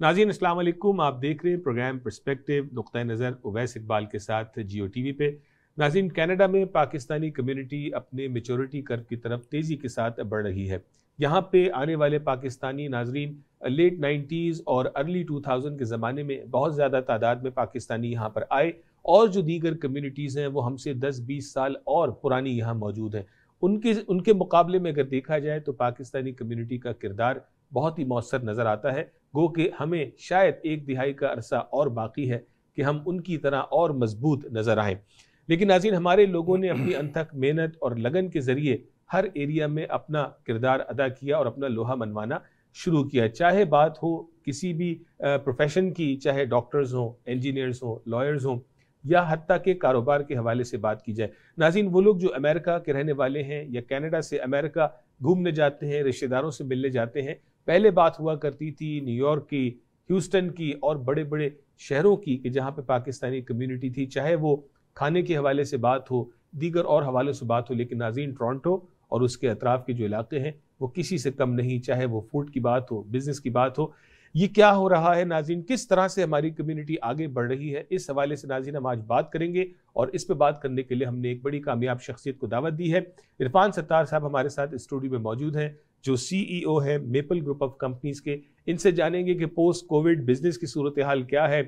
नाज़रीन अस्सलाम वालेकुम। आप देख रहे हैं प्रोग्राम पर्सपेक्टिव नुक्ता नज़र उवैस इकबाल के साथ जियो टीवी पे। नाज़रीन, कनाडा में पाकिस्तानी कम्युनिटी अपने मेचोरिटी कर्व की तरफ तेज़ी के साथ बढ़ रही है। यहाँ पे आने वाले पाकिस्तानी नाज़रीन लेट 90s और अर्ली 2000 के ज़माने में बहुत ज़्यादा तादाद में पाकिस्तानी यहाँ पर आए और जो दीगर कम्युनिटीज़ हैं वो हमसे 10-20 साल और पुरानी यहाँ मौजूद हैं। उनके मुकाबले में अगर देखा जाए तो पाकिस्तानी कम्युनिटी का किरदार बहुत ही मौसर नज़र आता है। गो कि हमें शायद एक दिहाई का अरसा और बाकी है कि हम उनकी तरह और मजबूत नज़र आएँ। लेकिन नाज़रीन, हमारे लोगों ने अपनी अनथक मेहनत और लगन के ज़रिए हर एरिया में अपना किरदार अदा किया और अपना लोहा मनवाना शुरू किया। चाहे बात हो किसी भी प्रोफेशन की, चाहे डॉक्टर्स हों, इंजीनियर्स हों, लॉयर्स हों, या हत्ता के कारोबार के हवाले से बात की जाए। नाज़रीन, वो लोग जो अमेरिका के रहने वाले हैं या कनाडा से अमेरिका घूमने जाते हैं, रिश्तेदारों से मिलने जाते हैं, पहले बात हुआ करती थी न्यूयॉर्क की, ह्यूस्टन की और बड़े बड़े शहरों की कि जहाँ पे पाकिस्तानी कम्युनिटी थी, चाहे वो खाने के हवाले से बात हो, दीगर और हवालों से बात हो। लेकिन नाज़रीन, टोरंटो और उसके अतराफ़ के जो इलाके हैं वो किसी से कम नहीं, चाहे वो फूड की बात हो, बिज़नेस की बात हो। ये क्या हो रहा है नाज़रीन, किस तरह से हमारी कम्युनिटी आगे बढ़ रही है, इस हवाले से नाज़रीन हम आज बात करेंगे। और इस पे बात करने के लिए हमने एक बड़ी कामयाब शख्सियत को दावत दी है। इरफान सत्तार साहब हमारे साथ स्टूडियो में मौजूद हैं, जो CEO है मेपल ग्रुप ऑफ कंपनीज के। इनसे जानेंगे कि पोस्ट कोविड बिजनेस की सूरत हाल क्या है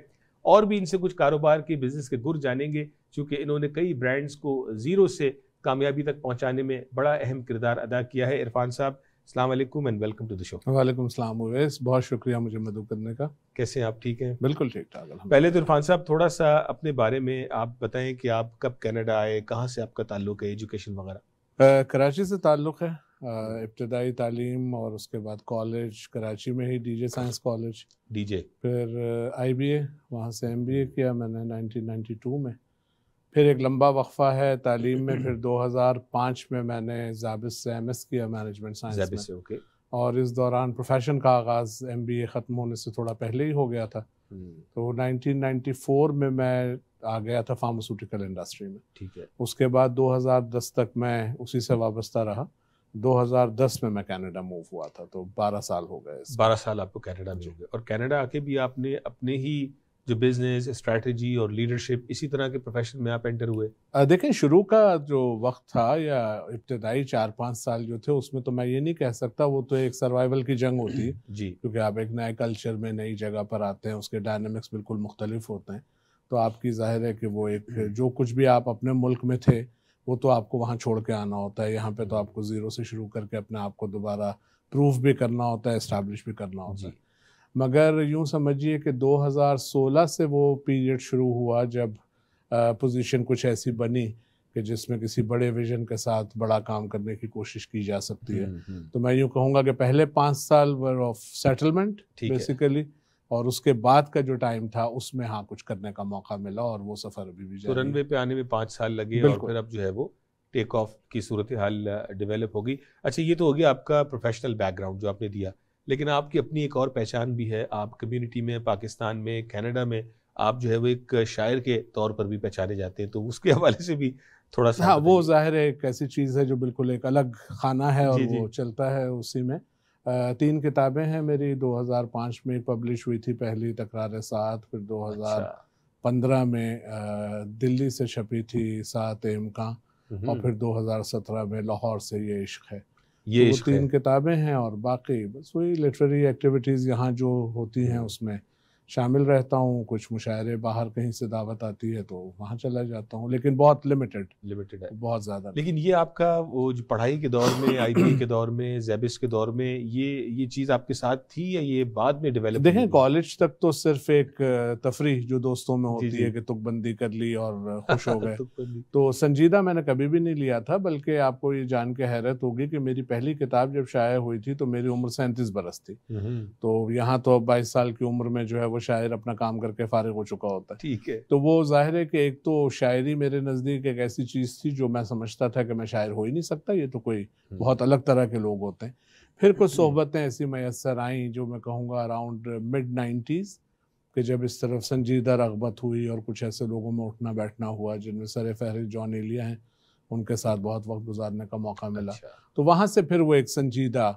और भी इनसे कुछ कारोबार के बिजनेस के गुर जानेंगे, क्योंकि इन्होंने कई ब्रांड्स को ज़ीरो से कामयाबी तक पहुंचाने में बड़ा अहम किरदार अदा किया है। इरफान साहब, अस्सलाम वालेकुम and welcome to the show. वालेकुम सलाम उवैस, बहुत शुक्रिया मुझे मदद करने का। कैसे हैं आप? ठीक हैं? बिल्कुल ठीक ठाक। पहले तो इरफान साहब थोड़ा सा अपने बारे में आप बताएं कि आप कब कनाडा आए, कहाँ से आपका ताल्लुक है, एजुकेशन वगैरह। कराची से ताल्लुक़ है। इब्तदाई तालीम और उसके बाद कॉलेज कराची में ही DJ साइंस कॉलेज, DJ, फिर IBA, वहाँ से MBA किया मैंने 1992 में। फिर एक लंबा वक्फ़ा है तालीम में, फिर 2005 में मैंने ज़ाबिस से MS किया मैनेजमेंट साइंस में। ओके। और इस दौरान प्रोफेशन का आगाज़ MBA ख़त्म होने से थोड़ा पहले ही हो गया था। तो 1994 में मैं आ गया था फार्मास्यूटिकल इंडस्ट्री में। ठीक है। उसके बाद 2010 तक मैं उसी से वाबस्ता रहा। 2010 में मैं कनाडा मूव हुआ था, तो 12 साल हो गए। 12 साल आपको कनाडा में हो गए। और कनाडा आके भी आपने अपने ही जो बिजनेस स्ट्रैटेजी और लीडरशिप, इसी तरह के प्रोफेशन में आप एंटर हुए? देखें, शुरू का जो वक्त था या इब्तदाई 4-5 साल जो थे, उसमें तो मैं ये नहीं कह सकता, वो तो एक सर्वाइवल की जंग होती है जी। क्योंकि आप एक नए कल्चर में नई जगह पर आते हैं, उसके डायनामिक्स बिल्कुल मुख्तलिफ होते हैं। तो आपकी जाहिर है कि वो एक जो कुछ भी आप अपने मुल्क में थे वो तो आपको वहाँ छोड़ के आना होता है। यहाँ पे तो आपको ज़ीरो से शुरू करके अपने आप को दोबारा प्रूफ भी करना होता है, इस्टेब्लिश भी करना होता है। मगर यूँ समझिए कि 2016 से वो पीरियड शुरू हुआ जब पोजीशन कुछ ऐसी बनी कि जिसमें किसी बड़े विजन के साथ बड़ा काम करने की कोशिश की जा सकती है। तो मैं यूँ कहूँगा कि पहले 5 साल वर ऑफ सेटलमेंट बेसिकली, और उसके बाद का जो टाइम था उसमें हाँ कुछ करने का मौका मिला और वो सफ़र अभी भी तो रनवे पे आने में 5 साल लगे और फिर अब जो है वो टेक ऑफ की सूरत हाल डेवलप होगी। अच्छा, ये तो हो गया आपका प्रोफेशनल बैकग्राउंड जो आपने दिया, लेकिन आपकी अपनी एक और पहचान भी है। आप कम्युनिटी में, पाकिस्तान में, कनाडा में आप जो है वो एक शायर के तौर पर भी पहचाने जाते हैं, तो उसके हवाले से भी थोड़ा सा। हाँ, वो जाहिर है एक ऐसी चीज़ है जो बिल्कुल एक अलग खाना है और वो चलता है उसी में। 3 किताबें हैं मेरी। 2005 में पब्लिश हुई थी पहली, तकरार साथ। फिर 2015 में दिल्ली से छपी थी सात इम्का, और फिर 2017 में लाहौर से ये इश्क है। ये तो 3 किताबें हैं और बाकी बस वही लिटरेरी एक्टिविटीज़ यहाँ जो होती हैं उसमें शामिल रहता हूँ। कुछ मुशायरे बाहर कहीं से दावत आती है तो वहाँ चला जाता हूँ, लेकिन बहुत लिमिटेड है, बहुत ज़्यादा। लेकिन ये आपका वो जो पढ़ाई के दौर में, IBA के दौर में, ज़ेबिस के दौर में, ये चीज़ आपके साथ थी या ये बाद में डेवलप? देखें, कॉलेज तक तो सिर्फ एक तफरीह जो दोस्तों में होती है कि तुकबंदी कर ली और खुश हो गए। तो संजीदा मैंने कभी भी नहीं लिया था, बल्कि आपको ये जान के हैरत होगी कि मेरी पहली किताब जब शाया हुई थी तो मेरी उम्र 37 बरस थी। तो यहाँ तो 22 साल की उम्र में जो है वो शायर अपना काम करके फारिग हो चुका होता है। ठीक है। तो वो जाहिर है कि एक तो शायरी मेरे नज़दीक एक ऐसी चीज़ थी जो मैं समझता था कि मैं शायर हो ही नहीं सकता, ये तो कोई बहुत अलग तरह के लोग होते हैं। फिर कुछ सोहबतें ऐसी मैसर आईं जो मैं कहूँगा अराउंड मिड-90s कि जब इस तरफ संजीदा रग़बत हुई और कुछ ऐसे लोगों में उठना बैठना हुआ जिनमें सर फहरिस्त जॉन एलिया हैं, उनके साथ बहुत वक्त गुजारने का मौका मिला। तो वहाँ से फिर वो एक संजीदा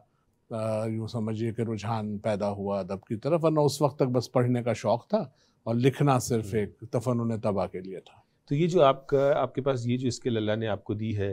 यूँ समझिए कि रुझान पैदा हुआ अदब की तरफ, वरना उस वक्त तक बस पढ़ने का शौक़ था और लिखना सिर्फ एक तफन्नुन तबा के लिए था। तो ये जो आपके पास ये जो स्किल अल्लाह ने आपको दी है,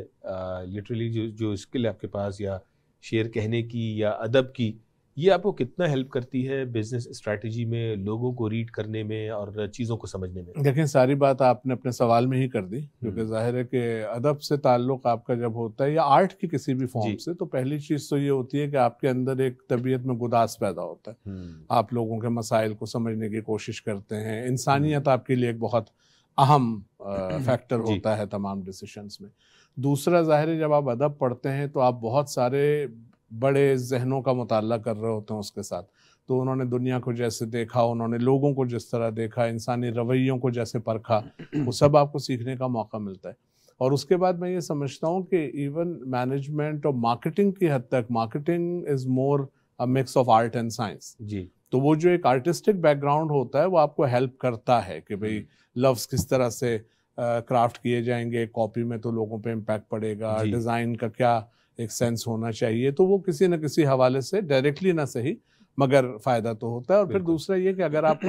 लिटरली जो स्किल आपके पास, या शेर कहने की या अदब की, ये आपको कितना हेल्प करती है बिजनेस स्ट्रैटेजी में, लोगों को रीड करने में और चीज़ों को समझने में? देखें, सारी बात आपने अपने सवाल में ही कर दी, क्योंकि जाहिर है कि अदब से ताल्लुक़ आपका जब होता है या आर्ट की किसी भी फॉर्म से, तो पहली चीज़ तो ये होती है कि आपके अंदर एक तबीयत में गुदास पैदा होता है। आप लोगों के मसाइल को समझने की कोशिश करते हैं। इंसानियत आपके लिए एक बहुत अहम फैक्टर होता है तमाम डिसीशंस में। दूसरा, ज़ाहिर है जब आप अदब पढ़ते हैं तो आप बहुत सारे बड़े जहनों का मुताला कर रहे होते हैं उसके साथ। तो उन्होंने दुनिया को जैसे देखा, उन्होंने लोगों को जिस तरह देखा, इंसानी रवैयों को जैसे परखा, वो सब आपको सीखने का मौका मिलता है। और उसके बाद मैं ये समझता हूँ कि इवन मैनेजमेंट और मार्केटिंग की हद तक, marketing is more a mix of art and science जी। तो वो जो एक आर्टिस्टिक बैकग्राउंड होता है वो आपको हेल्प करता है कि भाई लफ्ज़ किस तरह से क्राफ्ट किए जाएंगे, कॉपी में तो लोगों पे इम्पैक्ट पड़ेगा, डिज़ाइन का क्या एक सेंस होना चाहिए। तो वो किसी न किसी हवाले से डायरेक्टली ना सही मगर फ़ायदा तो होता है। और फिर दूसरा ये कि अगर आप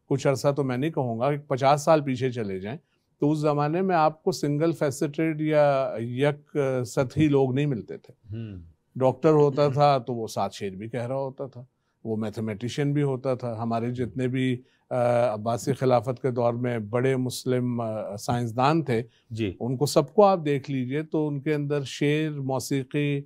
कुछ अरसा तो मैं नहीं कहूँगा, 50 साल पीछे चले जाएं, तो उस ज़माने में आपको सिंगल फैसेटेड या यक सतही लोग नहीं मिलते थे। डॉक्टर होता था तो वो 7 शेर भी कह रहा होता था, वो मैथमेटिशियन भी होता था। हमारे जितने भी अब्बासी खिलाफत के दौर में बड़े मुस्लिम साइंसदान थे जी, उनको सबको आप देख लीजिए तो उनके अंदर शेर, मौसीकी,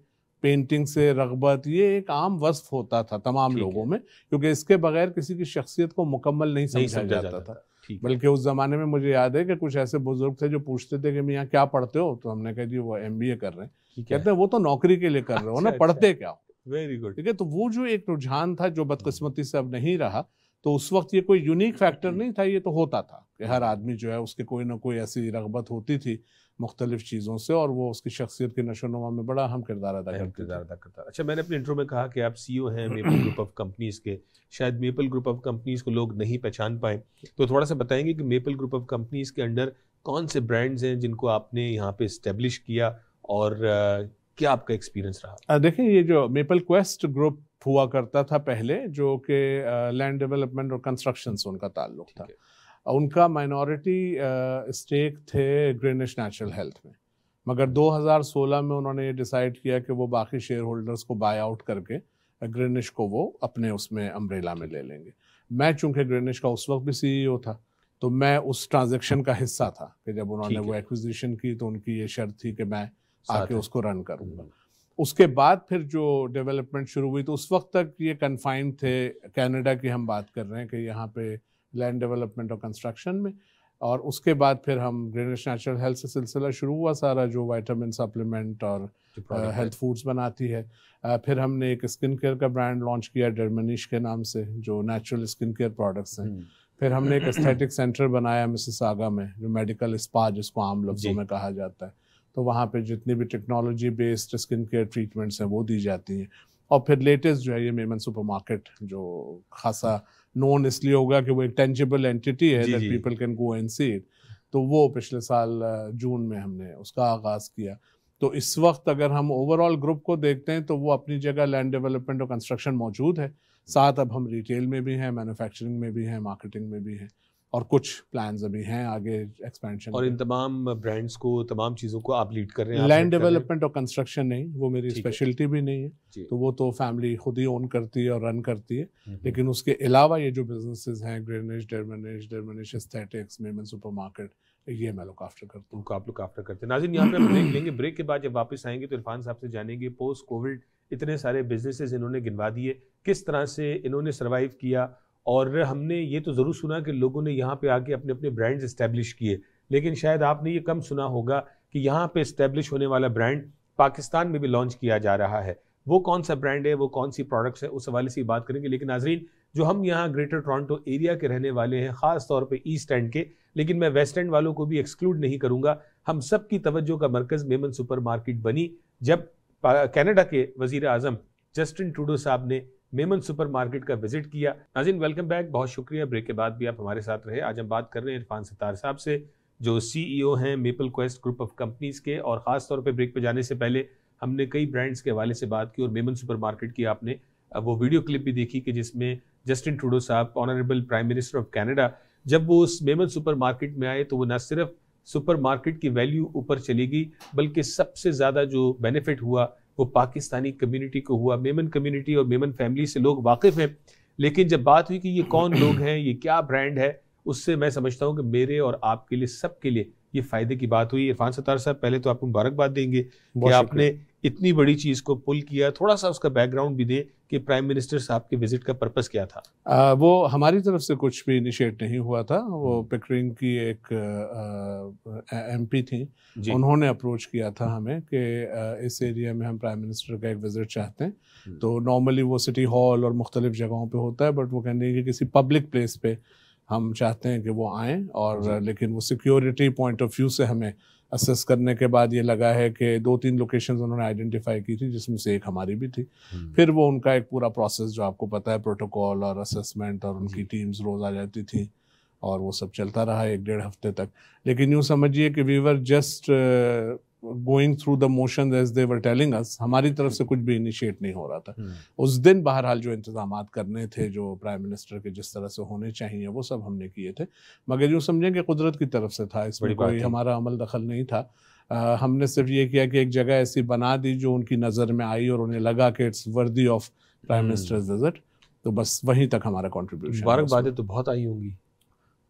पेंटिंग से रग़बत, ये एक आम वस्फ होता था तमाम लोगों में, क्योंकि इसके बगैर किसी की शख्सियत को मुकम्मल नहीं समझा जाता था। बल्कि उस ज़माने में मुझे याद है कि कुछ ऐसे बुजुर्ग थे जो पूछते थे कि मियाँ क्या पढ़ते हो, तो हमने कहा जी वो MBA कर रहे हैं। कहते हैं वो तो नौकरी के लिए कर रहे हो ना, पढ़ते क्या हो। Very good. ठीक है, तो वो जो एक रुझान था जो बदकिस्मती से अब नहीं रहा, तो उस वक्त ये कोई यूनिक फैक्टर नहीं था, ये तो होता था कि हर आदमी जो है उसके कोई ना कोई ऐसी रग़बत होती थी मुख्तलिफ चीज़ों से, और वो उसकी शख्सियत की नशोनुमा में बड़ा अहम किरदार अदा करता। अच्छा, मैंने अपने इंट्रो में कहा कि आप CEO हैं मेपल ग्रुप ऑफ कंपनीज़ के। शायद मेपल ग्रुप ऑफ कंपनीज़ को लोग नहीं पहचान पाए, तो थोड़ा सा बताएंगे कि मेपल ग्रुप ऑफ कंपनीज़ के अंडर कौन से ब्रांड्स हैं जिनको आपने यहाँ पे इस्टेब्लिश किया, और क्या आपका एक्सपीरियंस रहा? देखिए, ये जो मेपल क्वेस्ट ग्रुप हुआ करता था पहले, जो कि लैंड डेवलपमेंट और कंस्ट्रक्शन से उनका ताल्लुक था, उनका माइनॉरिटी स्टेक थे ग्रीनिश नेचुरल हेल्थ में, मगर 2016 में उन्होंने ये डिसाइड किया कि वो बाकी शेयर होल्डर्स को बाय आउट करके ग्रीनिश को वो अपने उसमें अम्ब्रेला में ले लेंगे। मैं चूंकि ग्रीनिश का उस वक्त भी CEO था, तो मैं उस ट्रांजेक्शन का हिस्सा था कि जब उन्होंने वो एक्विजिशन की तो उनकी ये शर्त थी कि मैं आके उसको रन करूँगा। उसके बाद फिर जो डेवलपमेंट शुरू हुई, तो उस वक्त तक ये कन्फाइंड थे, कनाडा की हम बात कर रहे हैं कि यहाँ पे लैंड डेवलपमेंट और कंस्ट्रक्शन में। और उसके बाद फिर हम ग्रीनिश नेचुरल हेल्थ से सिलसिला शुरू हुआ सारा, जो विटामिन सप्लीमेंट और हेल्थ फूड्स बनाती है। फिर हमने एक स्किन केयर का ब्रांड लॉन्च किया डर्मनिश के नाम से, जो नेचुरल स्किन केयर प्रोडक्ट्स हैं। फिर हमने एक एस्थेटिक सेंटर बनाया मिसिसागा में, जो मेडिकल स्पा जिसको आम लफ्ज़ों में कहा जाता है। तो वहाँ पे जितनी भी technology based skin care treatments हैं वो दी जाती हैं। और फिर लेटेस्ट जो है ये मेमन सुपरमार्केट, जो खासा नोन इसलिए होगा कि वो एक टेंजिबल एंटिटी है that people can go and see it. तो वो पिछले साल जून में हमने उसका आगाज़ किया। तो इस वक्त अगर हम ओवरऑल ग्रुप को देखते हैं तो वो अपनी जगह लैंड डेवलपमेंट और कंस्ट्रक्शन मौजूद है, साथ अब हम रिटेल में भी हैं, मैन्युफैक्चरिंग में भी हैं, मार्केटिंग में भी हैं, और कुछ प्लान्स अभी हैं आगे एक्सपेंशन। और इन तमाम ब्रांड्स को, तमाम चीज़ों को आप लीड कर रहे हैं? लैंड डेवलपमेंट और कंस्ट्रक्शन नहीं, वो मेरी स्पेशलिटी भी नहीं है, तो वो तो फैमिली खुद ही ओन करती है और रन करती है। लेकिन उसके अलावा ये जो बिजनेसेस हैं, ग्रीनिश, डर्मनिश एस्थेटिक्स, मेमन सुपरमार्केट, ये मैं लुक आफ्टर करता हूँ। उनको आप लुक आफ्टर करते हैं। नाज़रीन, यहाँ पे हम ब्रेक लेंगे। ब्रेक के बाद जब वापस आएंगे तो इरफान साहब से जानेंगे पोस्ट कोविड इतने सारे बिजनेसेस इन्होंने गिनवा दिए, किस तरह से इन्होंने सर्वाइव किया। और हमने ये तो ज़रूर सुना कि लोगों ने यहाँ पे आके अपने अपने ब्रांड्स इस्टेब्लिश किए, लेकिन शायद आपने ये कम सुना होगा कि यहाँ पे इस्टेब्लिश होने वाला ब्रांड पाकिस्तान में भी लॉन्च किया जा रहा है। वो कौन सा ब्रांड है, वो कौन सी प्रोडक्ट्स है, उस हवाले से बात करेंगे। लेकिन नाजरीन, जो हम यहाँ ग्रेटर टोरंटो एरिया के रहने वाले हैं, ख़ास तौर पे ईस्ट एंड के, लेकिन मैं वेस्ट एंड वालों को भी एक्सक्लूड नहीं करूँगा, हम सब की तवज्जो का मरकज़ मेमन सुपर मार्केट बनी जब कनाडा के वज़ीर आज़म जस्टिन ट्रूडो साहब ने मेमन सुपर मार्केट का विजिट किया। नाज़रीन, वेलकम बैक, बहुत शुक्रिया, ब्रेक के बाद भी आप हमारे साथ रहे। आज हम बात कर रहे हैं इरफान सत्तार साहब से, जो CEO हैं maple quest group of companies के। और ख़ास तौर पे ब्रेक पे जाने से पहले हमने कई ब्रांड्स के हवाले से बात की और मेमन सुपरमार्केट की आपने वो वीडियो क्लिप भी देखी कि जिसमें जस्टिन ट्रूडो साहब, honourable prime minister of Canada, जब वो उस मेमन सुपरमार्केट में आए तो वो न सिर्फ सुपरमार्केट की वैल्यू ऊपर चली गई, बल्कि सबसे ज़्यादा जो बेनिफिट हुआ वो पाकिस्तानी कम्युनिटी को हुआ। मेमन कम्युनिटी और मेमन फैमिली से लोग वाकिफ़ हैं, लेकिन जब बात हुई कि ये कौन लोग हैं, ये क्या ब्रांड है, उससे मैं समझता हूँ कि मेरे और आपके लिए, सबके लिए ये फ़ायदे की बात हुई। इरफान सत्तार साहब, पहले तो आपको मुबारकबाद देंगे कि आपने इतनी बड़ी चीज़ को पुल किया। थोड़ा सा उसका बैकग्राउंड भी दें कि प्राइम मिनिस्टर साहब के विजिट का पर्पस क्या था। वो हमारी तरफ से कुछ भी इनिशिएट नहीं हुआ था। वो पिकरिंग की एक एमपी थी, उन्होंने अप्रोच किया था हमें कि इस एरिया में हम प्राइम मिनिस्टर का एक विजिट चाहते हैं। तो नॉर्मली वो सिटी हॉल और मुख्तलिफ जगहों पे होता है, बट वो कहने कि किसी पब्लिक प्लेस पे हम चाहते हैं कि वो आएँ। और लेकिन वो सिक्योरिटी पॉइंट ऑफ व्यू से हमें असेस करने के बाद ये लगा है कि 2-3 लोकेशंस उन्होंने आइडेंटिफाई की थी, जिसमें से एक हमारी भी थी। फिर वो उनका एक पूरा प्रोसेस जो आपको पता है, प्रोटोकॉल और असेसमेंट, और उनकी टीम्स रोज़ आ जाती थी और वो सब चलता रहा 1-1.5 हफ्ते तक। लेकिन यूँ समझिए कि we were just going through the motion as they were telling us. हमारी तरफ से कुछ भी इनिशिएट नहीं हो रहा था उस दिन। बहरहाल जो इंतजामात करने थे, जो प्राइम मिनिस्टर के जिस तरह से होने चाहिए, वो सब हमने किए थे। मगर यूँ समझें कि कुदरत की तरफ से था, इसमें कोई हमारा अमल दखल नहीं था। हमने सिर्फ ये किया कि एक जगह ऐसी बना दी जो उनकी नज़र में आई और उन्हें लगा कि it's worthy of prime ministers visit. तो बस वहीं तक हमारा कॉन्ट्रीब्यूशन। मुबारकबादें तो बहुत आई होंगी,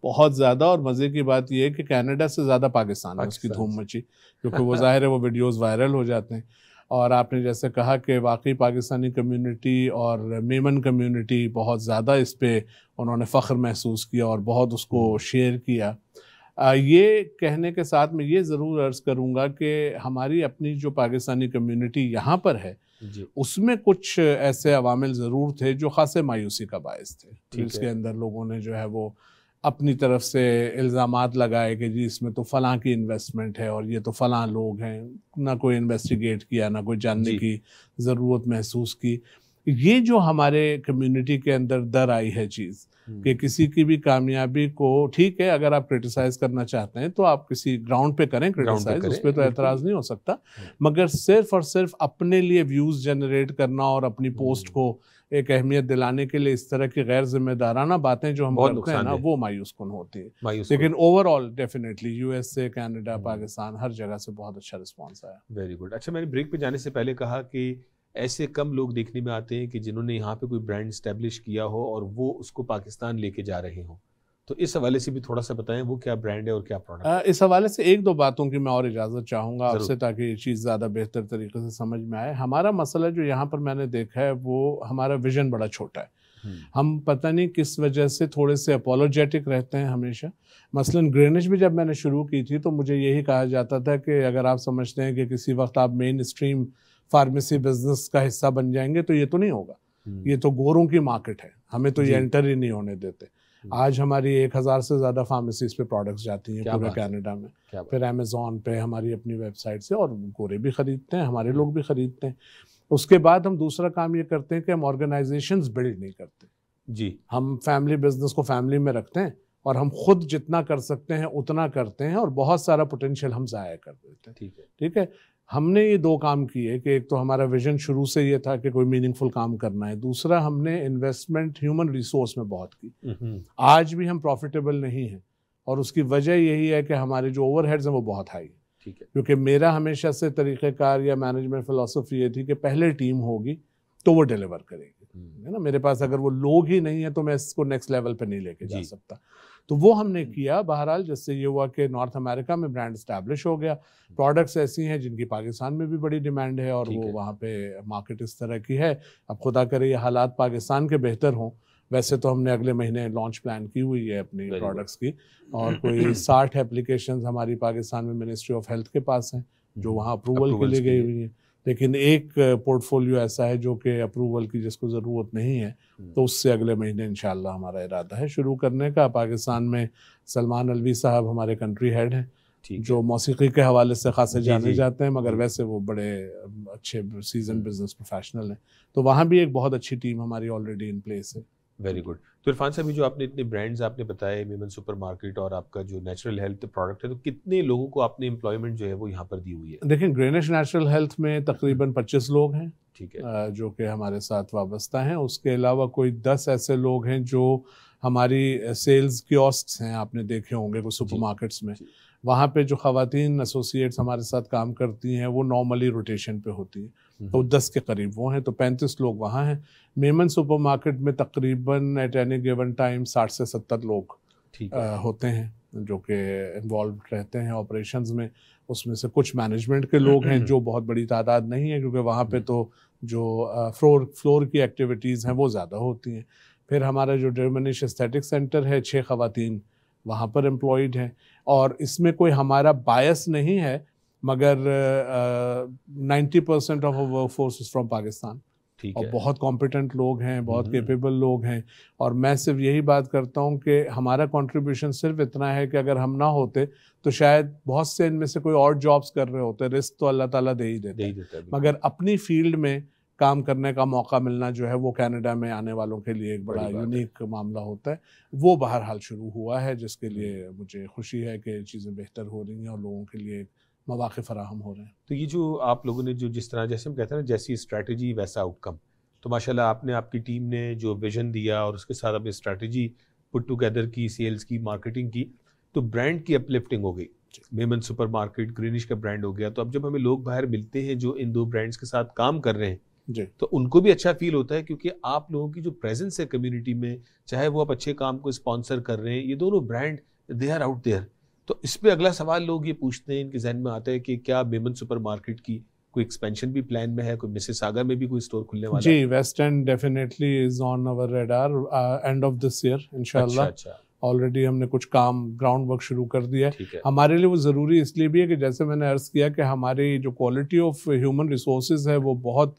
बहुत ज़्यादा। और मज़े की बात यह है कि कनाडा से ज़्यादा पाकिस्तान में उसकी धूम मची, क्योंकि वो ज़ाहिर है वो वीडियोस वायरल हो जाते हैं। और आपने जैसे कहा कि वाकई पाकिस्तानी कम्युनिटी और मेमन कम्युनिटी बहुत ज़्यादा इस पे उन्होंने फ़ख्र महसूस किया और बहुत उसको शेयर किया। ये कहने के साथ मैं ये ज़रूर अर्ज़ करूँगा कि हमारी अपनी जो पाकिस्तानी कम्युनिटी यहाँ पर है, उसमें कुछ ऐसे अवामिल ज़रूर थे जो ख़ासे मायूसी का बायस थे। जिसके अंदर लोगों ने जो है वो अपनी तरफ से इल्ज़ामात लगाए कि जी इसमें तो फ़लाँ की इन्वेस्टमेंट है और ये तो फ़लाँ लोग हैं। ना कोई इन्वेस्टिगेट किया, ना कोई जानने की ज़रूरत महसूस की। ये जो हमारे कम्युनिटी के अंदर दर आई है चीज़ कि किसी की भी कामयाबी को, ठीक है अगर आप क्रिटिसाइज़ करना चाहते हैं तो आप किसी ग्राउंड पे करें क्रिटिसाइज़, उस पर तो एतराज़ नहीं हो सकता। मगर सिर्फ और सिर्फ अपने लिए व्यूज़ जनरेट करना और अपनी पोस्ट को एक अहमियत दिलाने के लिए इस तरह की गैर जिम्मेदाराना बातें जो हम करते हैं ना, वो मायूस कुन होती है। लेकिन ओवरऑल डेफिनेटली यूएस से कनाडा, पाकिस्तान, हर जगह से बहुत अच्छा रिस्पॉन्स आया। Very good. अच्छा, मैंने ब्रेक पे जाने से पहले कहा कि ऐसे कम लोग देखने में आते हैं कि जिन्होंने यहाँ पे कोई ब्रांड स्टैब्लिश किया हो और वो उसको पाकिस्तान लेके जा रहे हों, तो इस हवाले से भी थोड़ा सा बताएं वो क्या ब्रांड है और क्या प्रोडक्ट है। इस हवाले से 1-2 बातों की मैं और इजाज़त चाहूँगा आपसे, ताकि ये चीज़ ज़्यादा बेहतर तरीके से समझ में आए। हमारा मसला जो यहाँ पर मैंने देखा है, वो हमारा विजन बड़ा छोटा है। हम पता नहीं किस वजह से थोड़े से अपोलोजेटिक रहते हैं हमेशा। मसलन ग्रीनिश भी जब मैंने शुरू की थी तो मुझे यही कहा जाता था कि अगर आप समझते हैं कि किसी वक्त आप मेन स्ट्रीम फार्मेसी बिजनेस का हिस्सा बन जाएंगे तो ये तो नहीं होगा, ये तो गोरों की मार्केट है, हमें तो ये एंटर ही नहीं होने देते। आज हमारी 1000 से ज़्यादा फार्मेसीज पे प्रोडक्ट्स जाती हैं पूरे कनाडा में। फिर अमेज़ॉन पे हमारी अपनी वेबसाइट से, और गोरे भी ख़रीदते हैं, हमारे लोग भी ख़रीदते हैं। उसके बाद हम दूसरा काम ये करते हैं कि हम ऑर्गेनाइजेशंस बिल्ड नहीं करते जी। हम फैमिली बिजनेस को फैमिली में रखते हैं और हम खुद जितना कर सकते हैं उतना करते हैं और बहुत सारा पोटेंशियल हम ज़ाया कर देते हैं। ठीक है। हमने ये 2 काम किए कि एक तो हमारा विजन शुरू से ये था कि कोई मीनिंगफुल काम करना है, दूसरा हमने इन्वेस्टमेंट ह्यूमन रिसोर्स में बहुत की। आज भी हम प्रॉफिटेबल नहीं हैं और उसकी वजह यही है कि हमारे जो ओवरहेड्स हैं वो बहुत हाई है। ठीक है। क्योंकि मेरा हमेशा से तरीक़ेकार या मैनेजमेंट फ़िलॉसफी ये थी कि पहले टीम होगी तो वो डिलीवर करेगी, है ना। मेरे पास अगर वो लोग ही नहीं है तो मैं इसको नेक्स्ट लेवल पे नहीं लेके जा सकता। तो वो हमने किया। बहरहाल जिससे ये हुआ कि नॉर्थ अमेरिका में ब्रांड इस्टेब्लिश हो गया। प्रोडक्ट्स ऐसी हैं जिनकी पाकिस्तान में भी बड़ी डिमांड है और वो वहाँ पे मार्केट इस तरह की है। अब खुदा करे ये हालात पाकिस्तान के बेहतर हों। वैसे तो हमने अगले महीने लॉन्च प्लान की हुई है अपनी प्रोडक्ट्स की, और कोई 60 एप्लीकेशंस हमारी पाकिस्तान में मिनिस्ट्री ऑफ हेल्थ के पास हैं जो वहाँ अप्रूवल के लिए गई हुई हैं। लेकिन एक पोर्टफोलियो ऐसा है जो कि अप्रूवल की जिसको ज़रूरत नहीं है, तो उससे अगले महीने इंशाल्लाह हमारा इरादा है शुरू करने का। पाकिस्तान में सलमान अलवी साहब हमारे कंट्री हेड हैं, जो मौसीकी के हवाले से खासे जाने जाते हैं, मगर वैसे वो बड़े अच्छे सीजन बिजनेस प्रोफेशनल हैं। तो वहाँ भी एक बहुत अच्छी टीम हमारी ऑलरेडी इन प्लेस है। Very good. तो इरफान साहब, जो आपने इतने ब्रांड्स आपने बताए, मेमन सुपरमार्केट और आपका जो नेचुरल हेल्थ प्रोडक्ट है, तो कितने लोगों को आपने एम्प्लॉयमेंट जो है वो यहाँ पर दी हुई है? देखिए, ग्रीनिश नेचुरल हेल्थ में तकरीबन 25 लोग हैं, ठीक है, जो कि हमारे साथ वाबस्ता हैं। उसके अलावा कोई 10 ऐसे लोग हैं जो हमारी सेल्स कियोस्क्स हैं, आपने देखे होंगे कुछ सुपरमार्केट्स में, वहाँ पे जो ख़वातीन एसोसिएट्स हमारे साथ काम करती हैं वो नॉर्मली रोटेशन पे होती हैं, तो 10 के करीब वो हैं, तो 35 लोग वहाँ हैं। मेमन सुपरमार्केट में तकरीबन एट एनी गिवन टाइम 60 से 70 लोग होते हैं जो कि इन्वॉल्व रहते हैं ऑपरेशंस में। उसमें से कुछ मैनेजमेंट के लोग हैं, जो बहुत बड़ी तादाद नहीं है क्योंकि वहाँ पे तो जो फ्लोर की एक्टिविटीज़ हैं वो ज़्यादा होती हैं। फिर हमारा जो डर्मनिश एस्थेटिक सेंटर है, 6 ख़वातीन वहाँ पर एम्प्लॉयड हैं, और इसमें कोई हमारा बायस नहीं है, मगर 90% of work force is from Pakistan, और बहुत कॉम्पिटेंट लोग हैं, बहुत कैपेबल लोग हैं। और मैं सिर्फ यही बात करता हूँ कि हमारा कंट्रीब्यूशन सिर्फ इतना है कि अगर हम ना होते तो शायद बहुत से इनमें से कोई और जॉब्स कर रहे होते। रिस्क तो अल्लाह ताला दे ही देता है, मगर अपनी फील्ड में काम करने का मौका मिलना जो है वो कनाडा में आने वालों के लिए एक बड़ा यूनिक मामला होता है। वो बहरहाल शुरू हुआ है, जिसके लिए मुझे खुशी है कि चीज़ें बेहतर हो रही हैं और लोगों के लिए मौके फराहम हो रहे हैं। तो ये जो आप लोगों ने जो जिस तरह, जैसे हम कहते हैं ना, जैसी स्ट्रैटेजी वैसा आउटकम, तो माशाल्लाह आपने, आपकी टीम ने जो विजन दिया और उसके साथ अपनी स्ट्रैटेजी पुट टुगेदर की, सेल्स की, मार्केटिंग की, तो ब्रांड की अपलिफ्टिंग हो गई। मेमन सुपरमार्केट ग्रीनिश का ब्रांड हो गया। तो अब जब हमें लोग बाहर मिलते हैं जो इन दो ब्रांड्स के साथ काम कर रहे हैं जी, तो उनको भी अच्छा फील होता है, क्योंकि आप लोगों की जो प्रेजेंस है कम्युनिटी में, चाहे वो आप अच्छे काम को स्पॉन्सर कर रहे हैं, ये दोनों brand they are out there. तो इस पे अगला सवाल लोग ये पूछते हैं, इनके जहन में आता है कि क्या मेमन सुपरमार्केट की कोई एक्सपेंशन भी प्लान में है, कोई मिसिसागा में भी कोई स्टोर खुलने वाला है? जी, West End definitely is on our radar end of this year इंशाल्लाह। अच्छा, ऑलरेडी हमने कुछ काम ग्राउंड वर्क शुरू कर दिया है। हमारे लिए वो ज़रूरी इसलिए भी है कि जैसे मैंने अर्ज़ किया कि हमारी जो क्वालिटी ऑफ ह्यूमन रिसोर्सेज है वो बहुत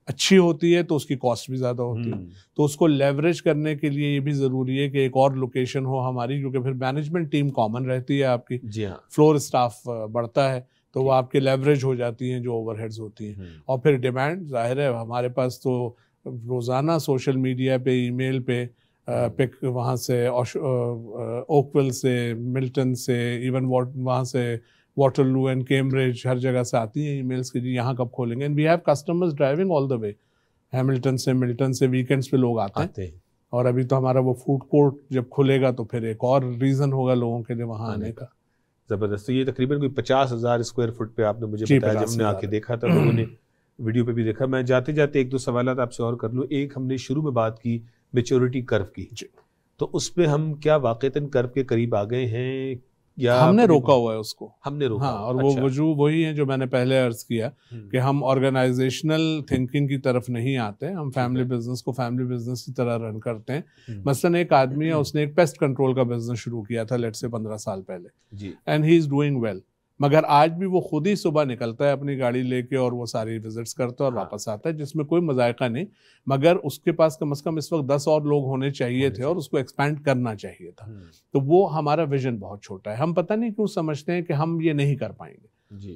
अच्छी होती है, तो उसकी कॉस्ट भी ज़्यादा होती है। तो उसको लेवरेज करने के लिए ये भी ज़रूरी है कि एक और लोकेशन हो हमारी, क्योंकि फिर मैनेजमेंट टीम कॉमन रहती है आपकी। जी हाँ, फ्लोर स्टाफ बढ़ता है तो वो आपके लेवरेज हो जाती हैं जो ओवरहेड्स होती हैं। और फिर डिमांड जाहिर है हमारे पास तो रोज़ाना सोशल मीडिया पे, ईमेल पे पिक वहाँ से ओकविल से, मिल्टन से, इवन वहाँ से वाटरलू एंड कैम्ब्रिज, हर जगह से आती हैं ईमेल्स कि जी यहाँ कब खोलेंगे। And we have customers driving all the way, Hamilton से, मिल्टन से वीकेंड्स पे लोग आते हैं। और अभी तो हमारा वो फूड कोर्ट जब खुलेगा तो फिर एक और रीज़न होगा लोगों के लिए वहाँ आने का। ज़बरदस्त। तो ये तकरीबन कोई 50,000 स्क्वायर फुट पे आपने मुझे बताया, जब हमने आके देखा था, लोगों ने वीडियो पे भी देखा। मैं जाते जाते एक दो सवाल आपसे और कर लूँ। एक, हमने शुरू में बात की मैच्योरिटी कर्व की, तो उस पे हम क्या वाक़ईतन कर्व के करीब आ गए हैं या हमने रोका हुआ है उसको? हमने रोका। हाँ, और वो वजूह वही है जो मैंने पहले अर्ज किया कि हम ऑर्गेनाइजेशनल थिंकिंग की तरफ नहीं आते। हम फैमिली बिजनेस को फैमिली बिजनेस की तरह रन करते हैं। मसलन एक आदमी है, उसने एक पेस्ट कंट्रोल का बिजनेस शुरू किया था लेट से 15 साल पहले, and he is doing well, मगर आज भी वो खुद ही सुबह निकलता है अपनी गाड़ी लेके और वो सारी विजिट्स करता है और वापस आता है, जिसमें कोई मजायका नहीं। मगर उसके पास कम से कम इस वक्त 10 और लोग होने चाहिए थे और उसको एक्सपैंड करना चाहिए था। तो वो हमारा विजन बहुत छोटा है। हम पता नहीं क्यों समझते हैं कि हम ये नहीं कर पाएंगे।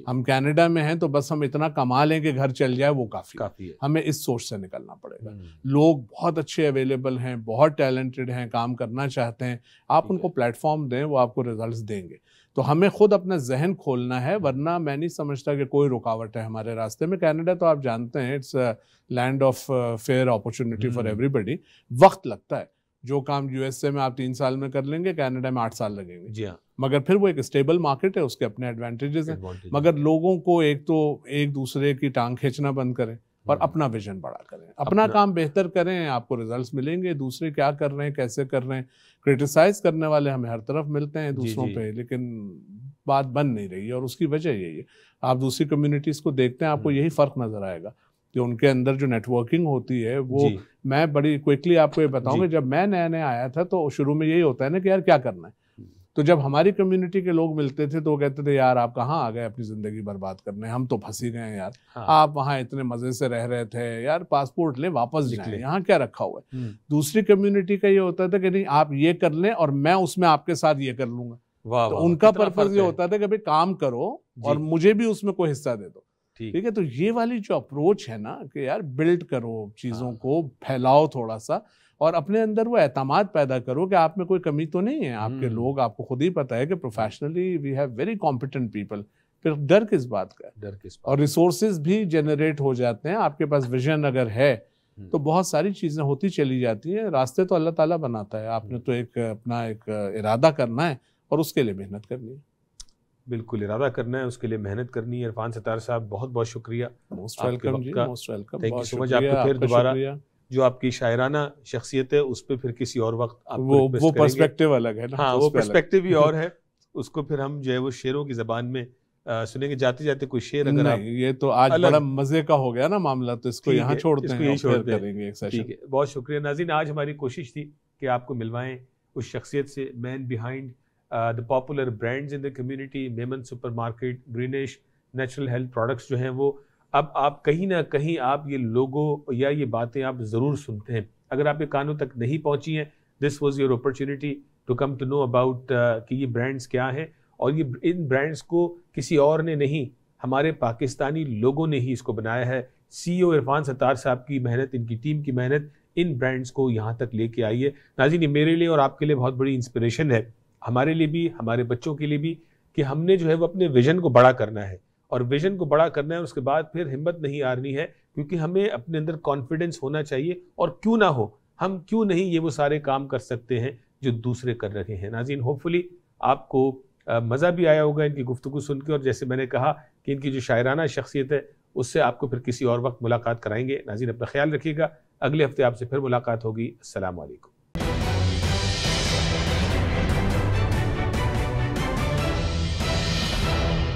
हम कनाडा में हैं तो बस हम इतना कमा लें कि घर चल जाए, वो काफ़ी है। हमें इस सोच से निकलना पड़ेगा। लोग बहुत अच्छे अवेलेबल हैं, बहुत टैलेंटेड हैं, काम करना चाहते हैं। आप उनको प्लेटफॉर्म दें, वो आपको रिजल्ट्स देंगे। तो हमें खुद अपना जहन खोलना है, वरना मैं नहीं समझता कि कोई रुकावट है हमारे रास्ते में। कनाडा तो आप जानते हैं it's land of fair opportunity for everybody. वक्त लगता है। जो काम यूएसए में आप 3 साल में कर लेंगे, कनाडा में 8 साल लगेंगे। जी हाँ। मगर फिर वो एक स्टेबल मार्केट है, उसके अपने एडवांटेजेस हैं। मगर लोगों को एक दूसरे की टांग खींचना बंद करें और अपना विजन बड़ा करें, अपना काम बेहतर करें, आपको रिजल्ट्स मिलेंगे। दूसरे क्या कर रहे हैं, कैसे कर रहे हैं, क्रिटिसाइज करने वाले हमें हर तरफ मिलते हैं दूसरों पे, लेकिन बात बन नहीं रही है। और उसकी वजह यही है, आप दूसरी कम्युनिटीज़ को देखते हैं, आपको यही फ़र्क नज़र आएगा कि उनके अंदर जो नेटवर्किंग होती है वो, मैं बड़ी क्विकली आपको ये बताऊंगा, जब मैं नया नया आया था तो शुरू में यही होता है ना कि यार क्या करना है। तो जब हमारी कम्युनिटी के लोग मिलते थे तो वो कहते थे यार आप कहाँ आ गए अपनी ज़िंदगी बर्बाद करने, हम तो फंसी गए हैं यार। आप वहाँ इतने मज़े से रह रहे थे यार, पासपोर्ट ले वापस जाएं, यहाँ क्या रखा हुआ है। दूसरी कम्युनिटी का ये होता था कि नहीं आप ये कर लें और मैं उसमें आपके साथ ये कर लूँगा। तो उनका पर्पज़ ये होता था कि भाई काम करो और मुझे भी उसमें कोई हिस्सा दे दो। ठीक है, तो ये वाली जो अप्रोच है ना कि यार बिल्ड करो चीज़ों को, फैलाओ थोड़ा सा, और अपने अंदर वो एतमाद पैदा करो कि आप में कोई कमी तो नहीं है, आपके लोग, आपको खुद ही पता है कि professionally we have very competent people, फिर डर किस बात का? डर किस बात? और रिसोर्सेज भी जनरेट हो जाते हैं, आपके पास विजन अगर है तो बहुत सारी चीज़ें होती चली जाती हैं। रास्ते तो अल्लाह ताला बनाता है, आपने तो एक अपना एक इरादा करना है और उसके लिए मेहनत करनी है। बिल्कुल, इरादा करना है, उसके लिए मेहनत करनी है। इरफान सत्तार साहब, बहुत बहुत शुक्रिया। मोस्ट वेलकम जी, most welcome. Thank you so much. आपको फिर दोबारा जो आपकी शायराना शख्सियत है उस पर फिर किसी और वक्त वो पर्सपेक्टिव अलग है ना। हाँ, वो पर्सपेक्टिव भी और है, उसको फिर हम जो है वो शेरों की ज़बान में सुनेंगे। जाते जाते कोई शेर अगर आप, ये तो आज बड़ा मजे का हो गया ना मामला, तो इसको यहाँ छोड़ते हैं, यही छोड़ करेंगे एक सेशन। ठीक है, बहुत शुक्रिया नाज़रीन। आज हमारी कोशिश थी कि आपको मिलवाएं उस शख्सियत से, man behind the popular brands in the community, Memon supermarket, greenish, natural health products जो हैं वो अब आप कहीं ना कहीं आप ये लोगो या ये बातें आप ज़रूर सुनते हैं। अगर आपके कानों तक नहीं पहुंची हैं, this was your opportunity to come to know about कि ये ब्रांड्स क्या हैं, और ये इन ब्रांड्स को किसी और ने नहीं, हमारे पाकिस्तानी लोगों ने ही इसको बनाया है। CEO इरफान सत्तार साहब की मेहनत, इनकी टीम की मेहनत इन ब्रांड्स को यहाँ तक लेके आई है। नाज़रीन, ये मेरे लिए और आपके लिए बहुत बड़ी इंस्पिरेशन है, हमारे लिए भी, हमारे बच्चों के लिए भी, कि हमने जो है वो अपने विजन को बड़ा करना है, और विजन को बड़ा करना है, उसके बाद फिर हिम्मत नहीं हारनी है, क्योंकि हमें अपने अंदर कॉन्फिडेंस होना चाहिए। और क्यों ना हो, हम क्यों नहीं ये वो सारे काम कर सकते हैं जो दूसरे कर रहे हैं। नाज़रीन, होपफुली आपको मज़ा भी आया होगा इनकी गुफ्तगू सुन के, और जैसे मैंने कहा कि इनकी जो शायराना शख्सियत है उससे आपको फिर किसी और वक्त मुलाकात कराएंगे। नाज़रीन, अपना ख्याल रखिएगा, अगले हफ्ते आपसे फिर मुलाकात होगी। अस्सलाम वालेकुम।